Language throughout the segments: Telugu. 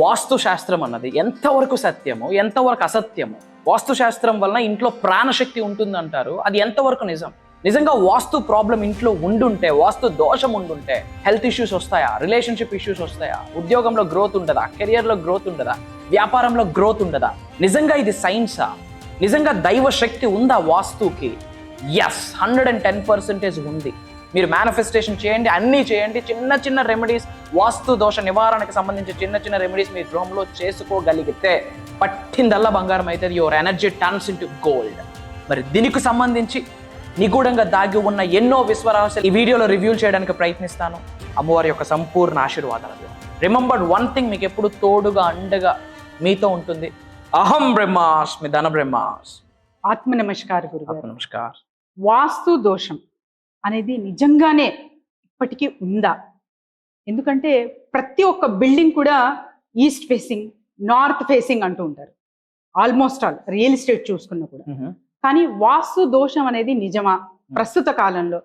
వాస్తు శాస్త్రం అన్నది ఎంతవరకు సత్యము ఎంతవరకు అసత్యము, వాస్తు శాస్త్రం వలన ఇంట్లో ప్రాణశక్తి ఉంటుంది అంటారు, అది ఎంతవరకు నిజం? నిజంగా వాస్తు ప్రాబ్లం ఇంట్లో ఉండుంటే, వాస్తు దోషం ఉండుంటే హెల్త్ ఇష్యూస్ వస్తాయా, రిలేషన్షిప్ ఇష్యూస్ వస్తాయా, ఉద్యోగంలో గ్రోత్ ఉండదా, కెరియర్లో గ్రోత్ ఉండదా, వ్యాపారంలో గ్రోత్ ఉండదా? నిజంగా ఇది సైన్సా? నిజంగా దైవ శక్తి ఉందా వాస్తుకి? ఎస్, 110% ఉంది. మీరు మేనిఫెస్టేషన్ చేయండి, అన్నీ చేయండి, చిన్న చిన్న రెమెడీస్, వాస్తు దోష నివారణకు సంబంధించి చిన్న చిన్న రెమెడీస్ మీ గృహంలో చేసుకోగలిగితే పట్టిందల్లా బంగారం అవుతుంది. Your energy turns into gold. మరి దీనికి సంబంధించి నిగూఢంగా దాగి ఉన్న ఎన్నో విశ్వరహస్యాలు ఈ వీడియోలో రివ్యూ చేయడానికి ప్రయత్నిస్తాను. అమ్మవారి యొక్క సంపూర్ణ ఆశీర్వాదాలు. రిమెంబర్ వన్ థింగ్, మీకు ఎప్పుడు తోడుగా అండగా మీతో ఉంటుంది. అహం బ్రహ్మాస్మి ధన బ్రహ్మాస్మి. ఆత్మ నమస్కారం గురుగారు. ఆత్మ నమస్కారం. వాస్తు దోషం అనేది నిజంగానే ఇప్పటికీ ఉందా? ఎందుకంటే ప్రతి ఒక్క బిల్డింగ్ కూడా ఈస్ట్ ఫేసింగ్, నార్త్ ఫేసింగ్ అంటూ ఉంటారు, ఆల్మోస్ట్ ఆల్ రియల్ ఎస్టేట్ చూసుకున్నా కూడా. కానీ వాస్తు దోషం అనేది నిజమా ప్రస్తుత కాలంలో?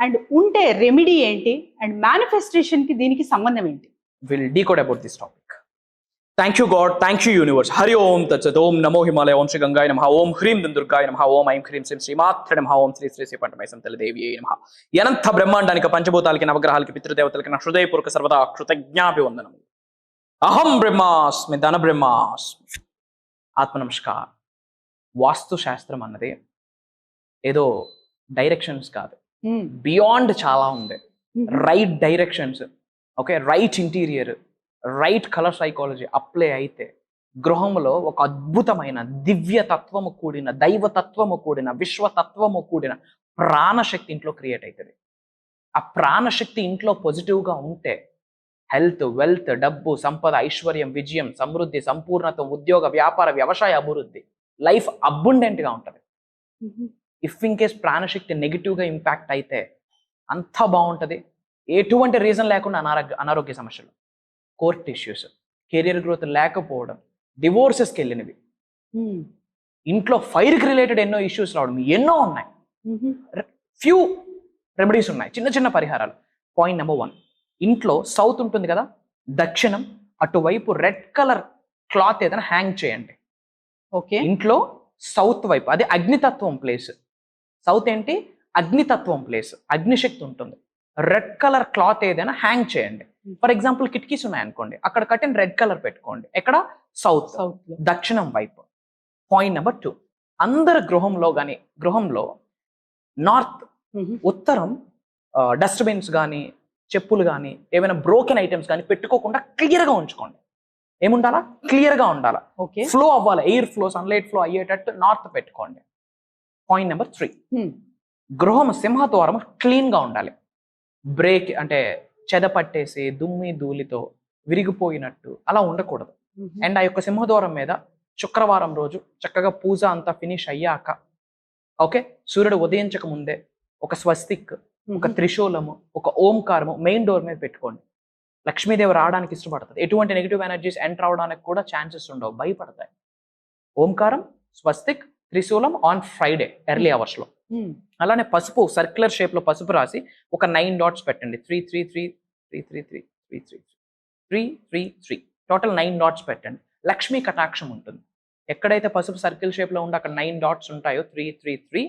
అండ్ ఉంటే రెమెడీ ఏంటి? అండ్ మేనిఫెస్టేషన్ కి దీనికి సంబంధం ఏంటి? Will decode about this topic. Thank you god, thank you universe. Hari ఓం తత్సత్. ఓం నమో హిమాలయ, ఓం శ్రీ గంగాయ నమః, ఓం హ్రీం దుర్గాయ నమః, ఓం ఐం హ్రీం శ్రీం శ్రీమాత్రే నమః, ఓం శ్రీ శ్రీ శ్రీ పంటమై సంతలదేవి నమః. అనంత బ్రహ్మాండానికి, పంచభూతాలకి, నవగ్రహాలకి, పితృదేవతలకి నా హృదయపూర్వక సర్వదా కృతజ్ఞాభివందనం. అహం బ్రహ్మాస్మి ధన బ్రహ్మాస్మి. ఆత్మ నమస్కారం. వాస్తు శాస్త్రం అన్నది ఏదో డైరెక్షన్స్ కాదు, బియాండ్ చాలా ఉంది. Right directions, okay, right interior, right colour psychology apply అయితే గృహంలో ఒక అద్భుతమైన దివ్యతత్వము కూడిన, దైవతత్వము కూడిన, విశ్వతత్వము కూడిన ప్రాణశక్తి ఇంట్లో క్రియేట్ అవుతుంది. ఆ ప్రాణశక్తి ఇంట్లో పాజిటివ్గా ఉంటే హెల్త్, వెల్త్, డబ్బు, సంపద, ఐశ్వర్యం, విజయం, సమృద్ధి, సంపూర్ణత, ఉద్యోగ, వ్యాపార, వ్యవసాయ అభివృద్ధి, లైఫ్ అబ్బుండెంట్గా ఉంటుంది. ఇఫ్ ఇన్ కేస్ ప్రాణశక్తి నెగిటివ్గా ఇంపాక్ట్ అయితే అంతా బాగుంటుంది. ఎటువంటి రీజన్ లేకుండా అనారోగ్య సమస్యలు, కోర్ట్ ఇష్యూస్, కెరియర్ గ్రోత్ లేకపోవడం, డివోర్సెస్కి వెళ్ళినవి, ఇంట్లో ఫైర్కి రిలేటెడ్ ఎన్నో ఇష్యూస్ రావడం, ఎన్నో ఉన్నాయి. ఫ్యూ రెమెడీస్ ఉన్నాయి, చిన్న చిన్న పరిహారాలు. పాయింట్ నెంబర్ 1, ఇంట్లో సౌత్ ఉంటుంది కదా, దక్షిణం అటువైపు రెడ్ కలర్ క్లాత్ ఏదైనా హ్యాంగ్ చేయండి. ఓకే, ఇంట్లో సౌత్ వైపు, అది అగ్నితత్వం ప్లేస్. సౌత్ ఏంటి? అగ్నితత్వం ప్లేస్, అగ్నిశక్తి ఉంటుంది. రెడ్ కలర్ క్లాత్ ఏదైనా హ్యాంగ్ చేయండి. ఫర్ ఎగ్జాంపుల్ కిటికీస్ ఉన్నాయనుకోండి, అక్కడ కట్టిన రెడ్ కలర్ పెట్టుకోండి. ఎక్కడ? సౌత్, దక్షిణం వైపు. పాయింట్ నెంబర్ 2, అందరు గృహంలో నార్త్, ఉత్తరం డస్ట్బిన్స్ కానీ, చెప్పులు కానీ, ఏమైనా బ్రోకెన్ ఐటమ్స్ కానీ పెట్టుకోకుండా క్లియర్గా ఉంచుకోండి. ఏముండాలా? క్లియర్గా ఉండాలా. ఓకే, ఫ్లో అవ్వాలి, ఎయిర్ ఫ్లో, సన్లైట్ ఫ్లో అయ్యేటట్టు నార్త్ పెట్టుకోండి. పాయింట్ నెంబర్ 3, గృహం సింహద్వారం క్లీన్గా ఉండాలి. బ్రేక్ అంటే చెద పట్టేసి దుమ్మి ధూళితో విరిగిపోయినట్టు అలా ఉండకూడదు. అండ్ ఆ యొక్క సింహద్వారం మీద శుక్రవారం రోజు చక్కగా పూజ అంతా ఫినిష్ అయ్యాక, ఓకే, సూర్యుడు ఉదయించక ముందే ఒక స్వస్తిక్, ఒక త్రిశూలము, ఒక ఓంకారము మెయిన్ డోర్ మీద పెట్టుకోండి. లక్ష్మీదేవి రావడానికి ఇష్టపడుతుంది. ఎటువంటి నెగిటివ్ ఎనర్జీస్ ఎంటర్ అవడానికి కూడా ఛాన్సెస్ ఉండవు, భయపడతాయి. ఓంకారం, స్వస్తిక్, త్రిశూలం ఆన్ ఫ్రైడే ఎర్లీ అవర్స్లో. అలానే పసుపు, సర్క్యులర్ షేప్లో పసుపు రాసి ఒక 9 డాట్స్ పెట్టండి. 3 3 3 3 3 3 3 3 3 3 3 టోటల్ 9 డాట్స్ పెట్టండి. లక్ష్మీ కటాక్షం ఉంటుంది. ఎక్కడైతే పసుపు సర్కిల్ షేప్లో ఉండి అక్కడ 9 డాట్స్ ఉంటాయో, 3 3 3,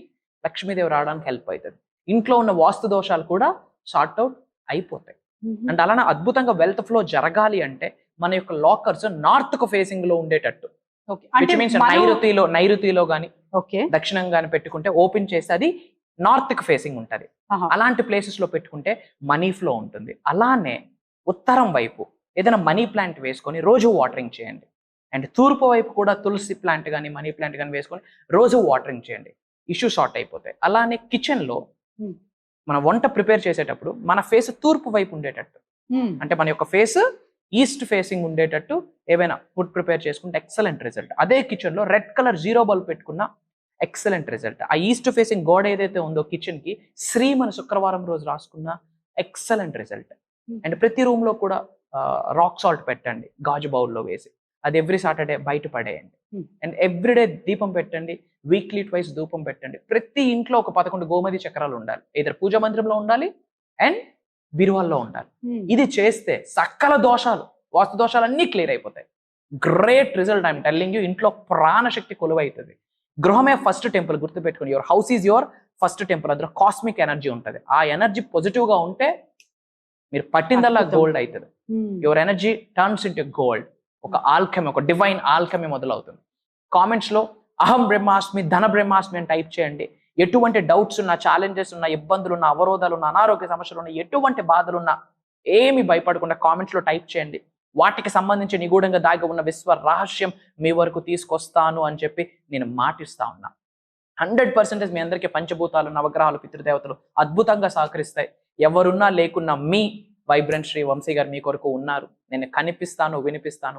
లక్ష్మీదేవి రావడానికి హెల్ప్ అవుతుంది. ఇంట్లో ఉన్న వాస్తు దోషాలు కూడా సార్ట్ అవుట్ అయిపోతాయి. అండ్ అలానే అద్భుతంగా వెల్త్ ఫ్లో జరగాలి అంటే మన యొక్క లాకర్స్ నార్త్ కు ఫేసింగ్ లో ఉండేటట్టు, నైరుతిలో గానీ, దక్షిణం గాని పెట్టుకుంటే ఓపెన్ చేస్తే అది నార్త్ కు ఫేసింగ్ ఉంటుంది. అలాంటి ప్లేసెస్ లో పెట్టుకుంటే మనీ ఫ్లో ఉంటుంది. అలానే ఉత్తరం వైపు ఏదైనా మనీ ప్లాంట్ వేసుకొని రోజు వాటరింగ్ చేయండి. అండ్ తూర్పు వైపు కూడా తులసి ప్లాంట్ కానీ, మనీ ప్లాంట్ కానీ వేసుకొని రోజు వాటరింగ్ చేయండి. ఇష్యూ సార్ట్ అయిపోతాయి. అలానే కిచెన్ లో మన వంట ప్రిపేర్ చేసేటప్పుడు మన ఫేస్ తూర్పు వైపు ఉండేటట్టు, అంటే మన యొక్క ఫేస్ ఈస్ట్ ఫేసింగ్ ఉండేటట్టు ఏవైనా ఫుడ్ ప్రిపేర్ చేసుకుంటే ఎక్సలెంట్ రిజల్ట్. అదే కిచెన్ లో రెడ్ కలర్ 0 బల్బ్ పెట్టుకున్న ఎక్సలెంట్ రిజల్ట్. ఆ ఈస్ట్ ఫేసింగ్ గోడ ఏదైతే ఉందో కిచెన్ కి శ్రీ మన శుక్రవారం రోజు రాసుకున్న ఎక్సలెంట్ రిజల్ట్. అండ్ ప్రతి రూమ్ లో కూడా రాక్ సాల్ట్ పెట్టండి గాజు బౌల్లో వేసి, అది ఎవ్రీ సాటర్డే బయట పడేయండి. అండ్ ఎవ్రీడే దీపం పెట్టండి, వీక్లీ ట్వైస్ ధూపం పెట్టండి. ప్రతి ఇంట్లో ఒక 11 గోమతి చక్రాలు ఉండాలి. ఇద్దరు పూజా మందిరంలో ఉండాలి అండ్ బీరువాల్లో ఉండాలి. ఇది చేస్తే సకల దోషాలు వాస్తు దోషాలన్నీ క్లియర్ అయిపోతాయి. Great result I'm telling you. ఇంట్లో ప్రాణశక్తి కొలువైతుంది. గృహమే ఫస్ట్ టెంపుల్, గుర్తుపెట్టుకుని. Your house is your first temple. అందులో కాస్మిక్ ఎనర్జీ ఉంటుంది. ఆ ఎనర్జీ పాజిటివ్గా ఉంటే మీరు పట్టిందల్లా అద్భుతం. గోల్డ్ అవుతుంది. Your energy turns into gold. ఒక ఆల్కెమీ, ఒక డివైన్ ఆల్కెమీ మొదలవుతుంది. కామెంట్స్లో అహం బ్రహ్మాస్మి, ధన బ్రహ్మాస్మి అని టైప్ చేయండి. ఎటువంటి డౌట్స్ ఉన్నా, ఛాలెంజెస్ ఉన్నా, ఇబ్బందులు ఉన్నా, అవరోధాలు ఉన్నా, అనారోగ్య సమస్యలు ఉన్నా, ఎటువంటి బాధలున్నా ఏమి భయపడకుండా కామెంట్స్లో టైప్ చేయండి. వాటికి సంబంధించి నిగూఢంగా దాగి ఉన్న విశ్వ రహస్యం మీ వరకు తీసుకొస్తాను అని చెప్పి నేను మాటిస్తా ఉన్నా. 100% మీ అందరికీ పంచభూతాలు, నవగ్రహాలు, పితృదేవతలు అద్భుతంగా సహకరిస్తాయి. ఎవరున్నా లేకున్నా మీ వైబ్రెంట్ శ్రీ వంశీ గారు మీ కొరకు ఉన్నారు. నేను కనిపిస్తాను, వినిపిస్తాను.